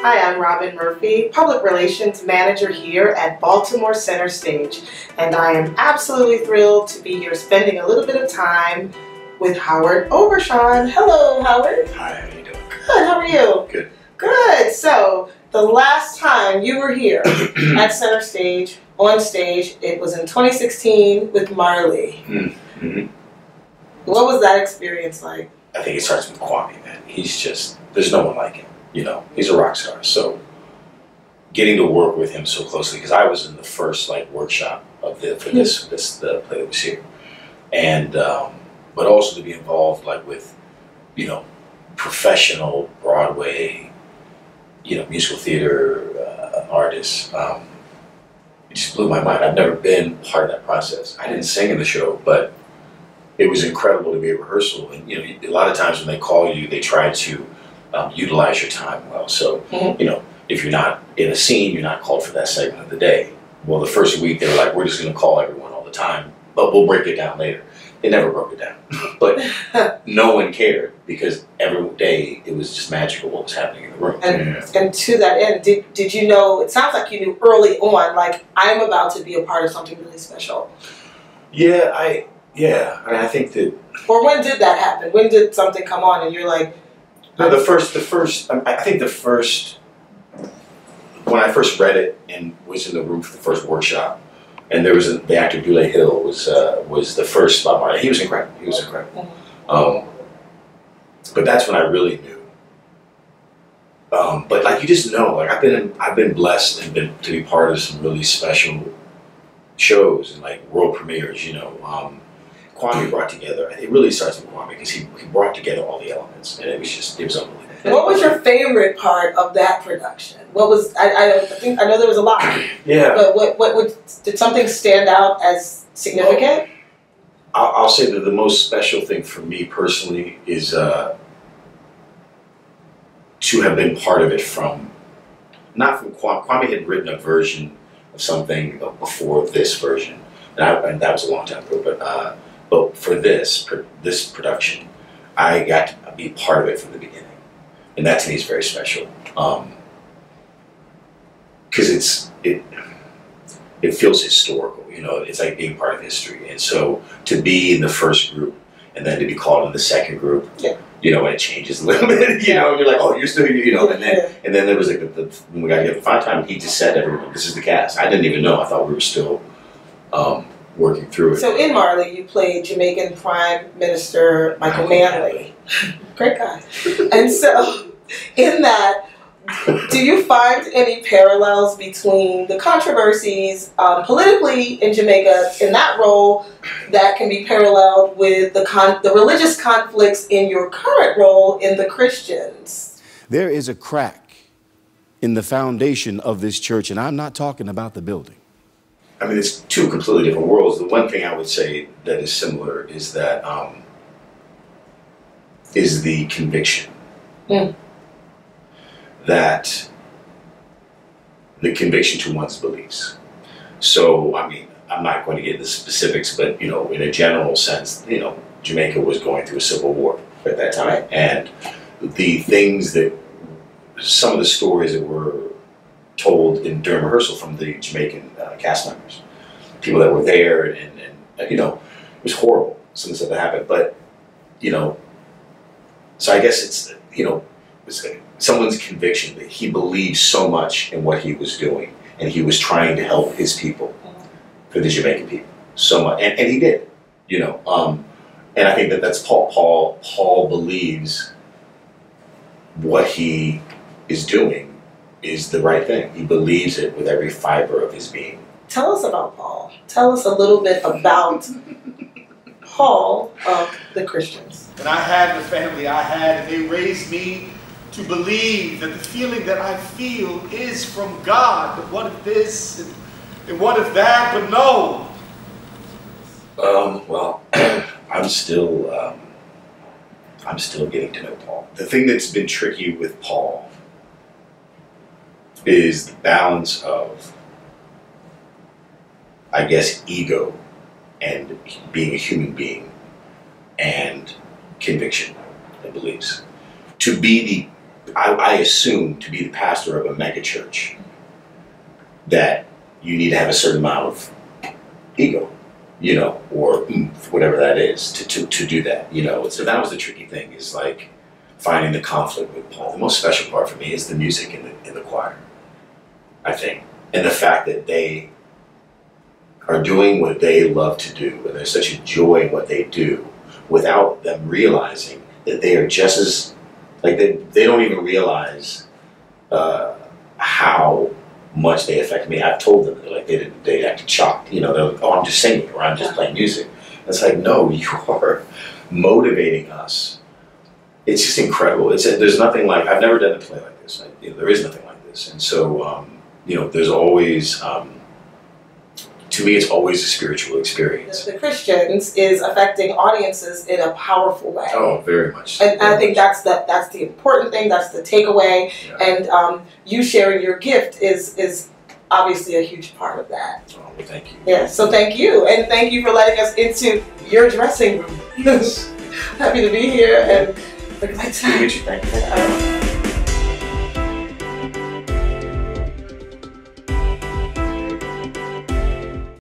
Hi, I'm Robin Murphy, Public Relations Manager here at Baltimore Center Stage, and I am absolutely thrilled to be here spending a little bit of time with Howard Overshown. Hello, Howard. Hi, how you doing? Good, how are you? Good. Good. So, the last time you were here at Center Stage, on stage, it was in 2016 with Marley. Mm-hmm. What was that experience like? I think it starts with Kwame, man. He's just, there's no one like him. You know, he's a rock star. So getting to work with him so closely, because I was in the first workshop of the play that was here, and but also to be involved with professional Broadway, musical theater artists. It just blew my mind. I've never been part of that process. I didn't sing in the show, but it was incredible to be at rehearsal. And a lot of times when they call you, they try to utilize your time well. So, if you're not in a scene, you're not called for that segment of the day. Well, the first week they were like, we're just going to call everyone all the time, but we'll break it down later. They never broke it down. But no one cared because every day it was just magical what was happening in the room. And to that end, did you know, it sounds like you knew early on, I'm about to be a part of something really special. Yeah, I think that... Or when did that happen? When did something come on and you're like... No, I think when I first read it and was in the room for the first workshop, and there was the actor Dule Hill was the first Bob Marley. He was incredible. He was incredible. But that's when I really knew. But you just know, I've been blessed and been to be part of some really special shows and world premieres. Kwame brought together. It really starts with Kwame because he brought together all the elements, and it was unbelievable. What was your favorite part of that production? What was I know there was a lot. Yeah. But did something stand out as significant? Well, I'll say that the most special thing for me personally is to have been part of it not from Kwame. Kwame had written a version of something before this version, and that was a long time ago. But for this production, I got to be part of it from the beginning. And that to me is very special. Because it feels historical, it's like being part of history. And so to be in the first group and then to be called in the second group, and it changes a little bit, and you're like, oh, you're still here, and then there was when we got together the final time, he just said, everyone, this is the cast. I didn't even know. I thought we were still working through it. So in Marley, you played Jamaican Prime Minister Michael Manley. Great guy. And so in that, do you find any parallels between the controversies politically in Jamaica in that role that can be paralleled with the religious conflicts in your current role in the Christians? There is a crack in the foundation of this church, and I'm not talking about the building. I mean, it's two completely different worlds. The one thing I would say that is similar is that is the conviction. That the conviction to one's beliefs. So, I mean, I'm not going to get into specifics, but, in a general sense, Jamaica was going through a civil war at that time. And the things some of the stories that were told during rehearsal from the Jamaican cast members, people that were there, and it was horrible, some of the stuff that happened. But, so I guess it's, it's someone's conviction that he believed so much in what he was doing, and he was trying to help his people, for the Jamaican people, so much, and he did, and I think that's Paul. Paul believes what he is doing is the right thing. He believes it with every fiber of his being. Tell us about Paul. Tell us a little bit about Paul of the Christians. And I had the family I had, and they raised me to believe that the feeling that I feel is from God. But what if this and what if that? But no. Well, I'm still getting to know Paul. The thing that's been tricky with Paul is the balance of, I guess, ego and being a human being and conviction and beliefs. To be I assume to be the pastor of a mega church that you need to have a certain amount of ego, you know, or whatever that is to do that, you know. So that was the tricky thing, is like finding the conflict with Paul. The most special part for me is the music in the choir, I think, and the fact that they are doing what they love to do, and there's such a joy in what they do, without them realizing that they are just as, like, they don't even realize how much they affect me. I've told them, like, they acted shocked, you know, they're like, oh, I'm just singing, or I'm just playing music. It's like, no, you are motivating us. It's just incredible. There's nothing like, I've never done a play like this. There is nothing like this. And so, you know, there's always, to me, it's always a spiritual experience. The Christians is affecting audiences in a powerful way. Oh, very much. And I think that's the important thing. That's the takeaway. Yeah. And you sharing your gift is obviously a huge part of that. Oh, well, thank you. Yeah. So thank you, and thank you for letting us into your dressing room. Yes. Happy to be here, and look at my time. Thank you.